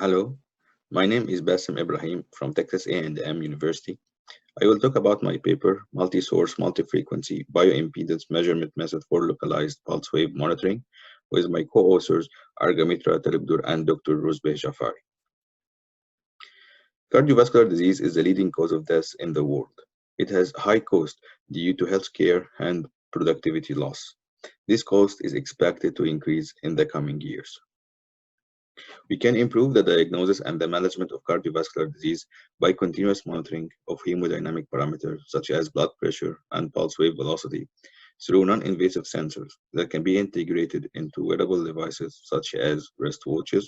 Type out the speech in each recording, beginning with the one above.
Hello, my name is Bassem Ibrahim from Texas A&M University. I will talk about my paper, Multi-Source Multi-Frequency Bio-impedance Measurement Method for Localized Pulse Wave Monitoring, with my co-authors Arghamitra, Talukder, and Dr. Roozbeh Jafari. Cardiovascular disease is the leading cause of death in the world. It has high cost due to healthcare and productivity loss. This cost is expected to increase in the coming years. We can improve the diagnosis and the management of cardiovascular disease by continuous monitoring of hemodynamic parameters such as blood pressure and pulse wave velocity through non-invasive sensors that can be integrated into wearable devices such as wristwatches,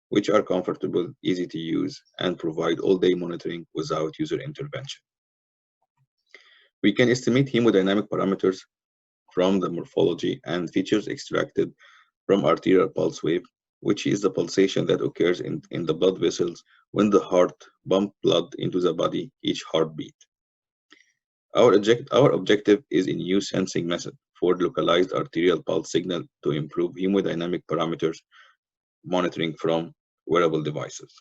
which are comfortable, easy to use, and provide all-day monitoring without user intervention. We can estimate hemodynamic parameters from the morphology and features extracted from arterial pulse wave, which is the pulsation that occurs in the blood vessels when the heart pumps blood into the body each heartbeat. Our objective is a new sensing method for localized arterial pulse signal to improve hemodynamic parameters monitoring from wearable devices.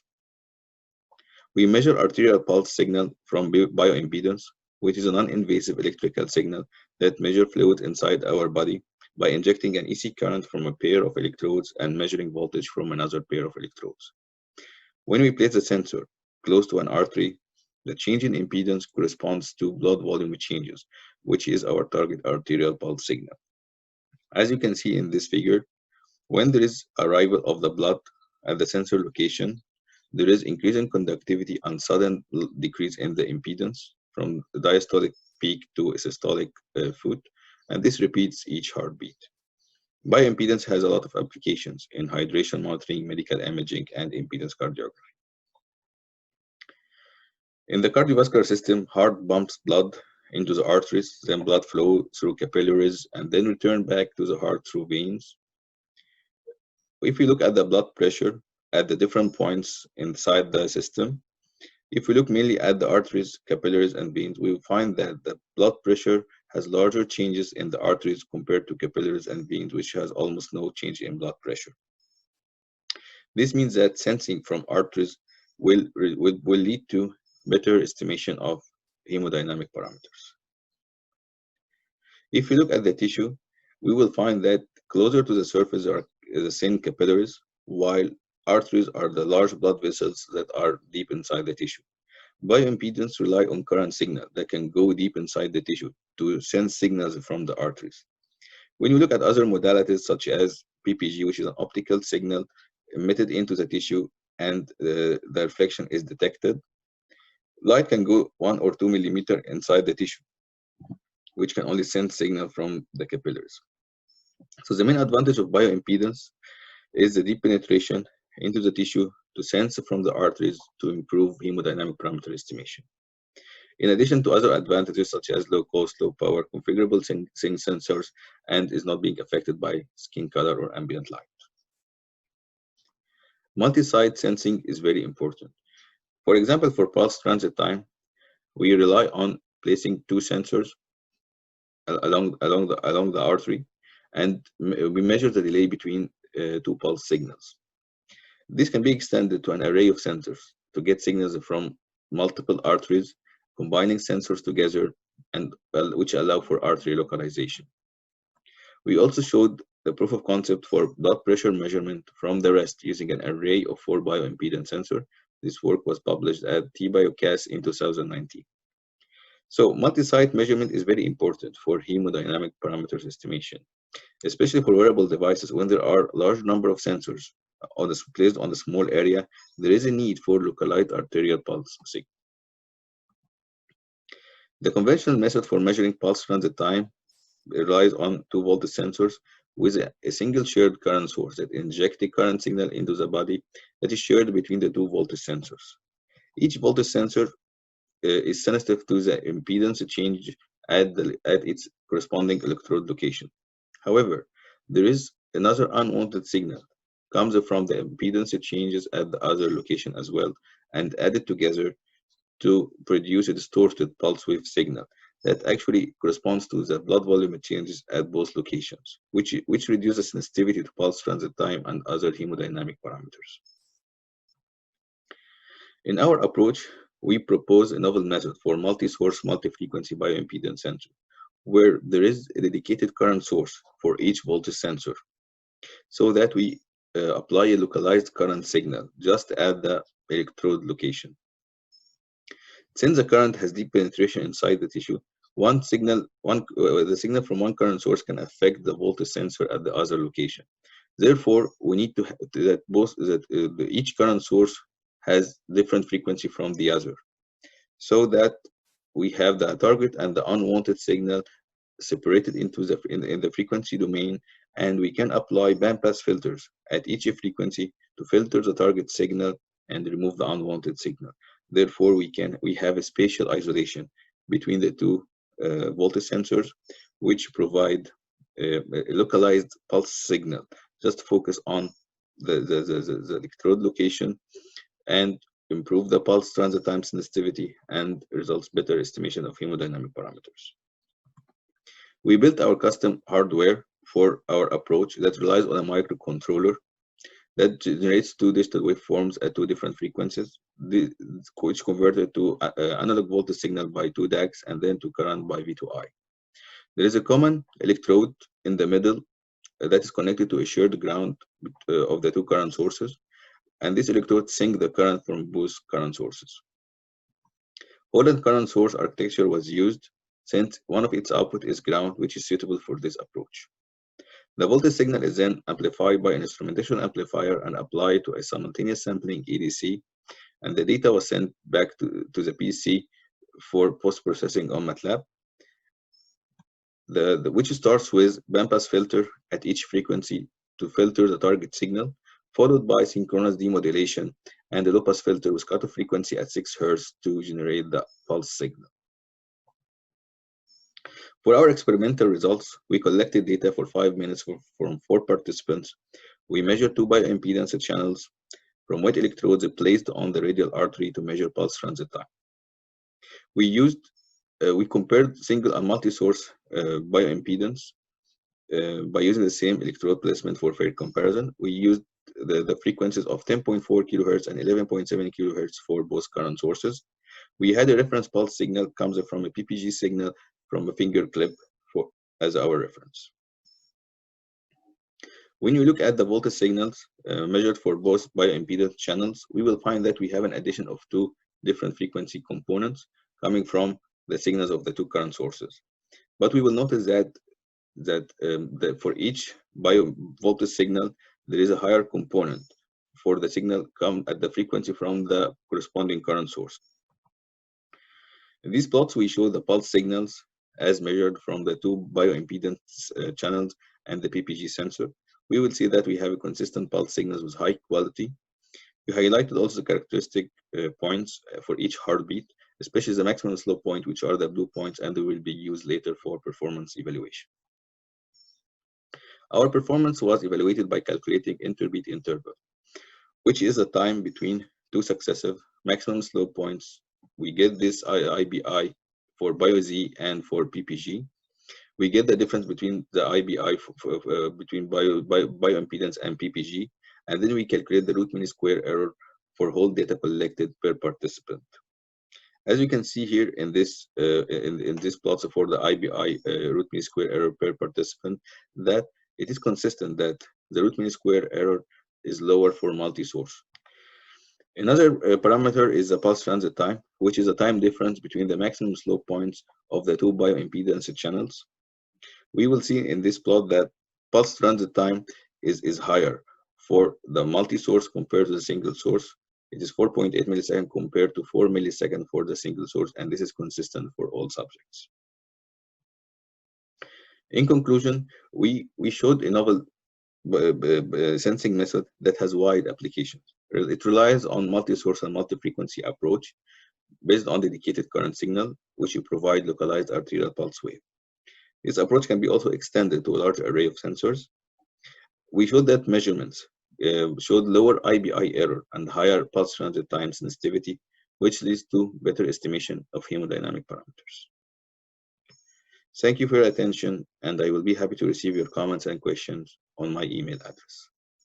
We measure arterial pulse signal from bioimpedance, which is a non-invasive electrical signal that measures fluid inside our body by injecting an AC current from a pair of electrodes and measuring voltage from another pair of electrodes. When we place the sensor close to an artery, the change in impedance corresponds to blood volume changes, which is our target arterial pulse signal. As you can see in this figure, when there is arrival of the blood at the sensor location, there is increase in conductivity and sudden decrease in the impedance from the diastolic peak to a systolic foot, and this repeats each heartbeat. Bioimpedance has a lot of applications in hydration monitoring, medical imaging, and impedance cardiography. In the cardiovascular system, heart pumps blood into the arteries, then blood flow through capillaries, and then return back to the heart through veins. If we look at the blood pressure at the different points inside the system, if we look mainly at the arteries, capillaries, and veins, we will find that the blood pressure has larger changes in the arteries compared to capillaries and veins, which has almost no change in blood pressure. This means that sensing from arteries will lead to better estimation of hemodynamic parameters. If we look at the tissue, we will find that closer to the surface are the thin capillaries, while arteries are the large blood vessels that are deep inside the tissue. Bioimpedance rely on current signal that can go deep inside the tissue to sense signals from the arteries. When you look at other modalities such as PPG, which is an optical signal emitted into the tissue and the reflection is detected, light can go 1 or 2 millimeter inside the tissue, which can only send signal from the capillaries. So the main advantage of bioimpedance is the deep penetration into the tissue to sense from the arteries to improve hemodynamic parameter estimation. In addition to other advantages such as low cost, low power, configurable sync sensors, and is not being affected by skin color or ambient light. Multi-site sensing is very important. For example, for pulse transit time, we rely on placing 2 sensors along the artery, and we measure the delay between 2 pulse signals. This can be extended to an array of sensors to get signals from multiple arteries, combining sensors together, and which allow for artery localization. We also showed the proof of concept for blood pressure measurement from the rest using an array of 4 bioimpedance sensors. This work was published at TBioCast in 2019. So multi-site measurement is very important for hemodynamic parameters estimation, especially for wearable devices. When there are a large number of sensors placed on a small area, there is a need for localized arterial pulse signal. The conventional method for measuring pulse transit time relies on 2 voltage sensors with a single shared current source that injects the current signal into the body that is shared between the 2 voltage sensors. Each voltage sensor is sensitive to the impedance change at its corresponding electrode location. However, there is another unwanted signal comes from the impedance changes at the other location as well, and added together to produce a distorted pulse wave signal that actually corresponds to the blood volume changes at both locations, which reduces sensitivity to pulse transit time and other hemodynamic parameters. In our approach, we propose a novel method for multi-source, multi-frequency bioimpedance sensor, where there is a dedicated current source for each voltage sensor, so that we apply a localized current signal just at the electrode location. Since the current has deep penetration inside the tissue, the signal from one current source can affect the voltage sensor at the other location. Therefore, we need to each current source has different frequency from the other, so that we have the target and the unwanted signal separated into in the frequency domain, and we can apply bandpass filters at each frequency to filter the target signal and remove the unwanted signal. Therefore, we have a spatial isolation between the two voltage sensors, which provide a localized pulse signal. Just focus on the electrode location and improve the pulse transit time sensitivity and results better estimation of hemodynamic parameters. We built our custom hardware for our approach that relies on a microcontroller that generates two digital waveforms at two different frequencies, which converted to analog voltage signal by 2 DACs and then to current by V2I. There is a common electrode in the middle that is connected to a shared ground of the two current sources, and this electrode sync the current from both current sources. Holland current source architecture was used since one of its output is ground, which is suitable for this approach. The voltage signal is then amplified by an instrumentation amplifier and applied to a simultaneous sampling EDC, and the data was sent back to the PC for post-processing on MATLAB, which starts with bandpass filter at each frequency to filter the target signal, followed by synchronous demodulation and a low-pass filter with cutoff frequency at 6 Hz to generate the pulse signal. For our experimental results, we collected data for 5 minutes from 4 participants. We measured 2 bioimpedance channels from wet electrodes placed on the radial artery to measure pulse transit time. We compared single and multi-source bioimpedance by using the same electrode placement for fair comparison. We used the frequencies of 10.4 kHz and 11.7 kHz for both current sources. We had a reference pulse signal comes from a PPG signal from a finger clip as our reference. When you look at the voltage signals measured for both bioimpedance channels, we will find that we have an addition of 2 different frequency components coming from the signals of the 2 current sources. But we will notice that for each voltage signal, there is a higher component for the signal come at the frequency from the corresponding current source. In these plots, we show the pulse signals as measured from the 2 bioimpedance channels and the PPG sensor. We will see that we have a consistent pulse signals with high quality. We highlighted also the characteristic points for each heartbeat, especially the maximum slow point, which are the blue points, and they will be used later for performance evaluation. Our performance was evaluated by calculating interbeat interval, which is the time between 2 successive maximum slow points. We get this IBI for Bio-Z and for PPG. We get the difference between the IBI between bioimpedance and PPG, and then we calculate the root mean square error for whole data collected per participant. As you can see here in this plots for the IBI root mean square error per participant, that it is consistent that the root mean square error is lower for multi-source. Another parameter is the pulse transit time, which is the time difference between the maximum slow points of the 2 bioimpedance channels. We will see in this plot that pulse transit time is higher for the multi-source compared to the single source. It is 4.8 milliseconds compared to 4 milliseconds for the single source, and this is consistent for all subjects. In conclusion, we showed a novel sensing method that has wide applications. It relies on multi-source and multi-frequency approach based on dedicated current signal, which you provide localized arterial pulse wave. This approach can be also extended to a large array of sensors. We showed that measurements showed lower IBI error and higher pulse transit time sensitivity, which leads to better estimation of hemodynamic parameters. Thank you for your attention, and I will be happy to receive your comments and questions on my email address.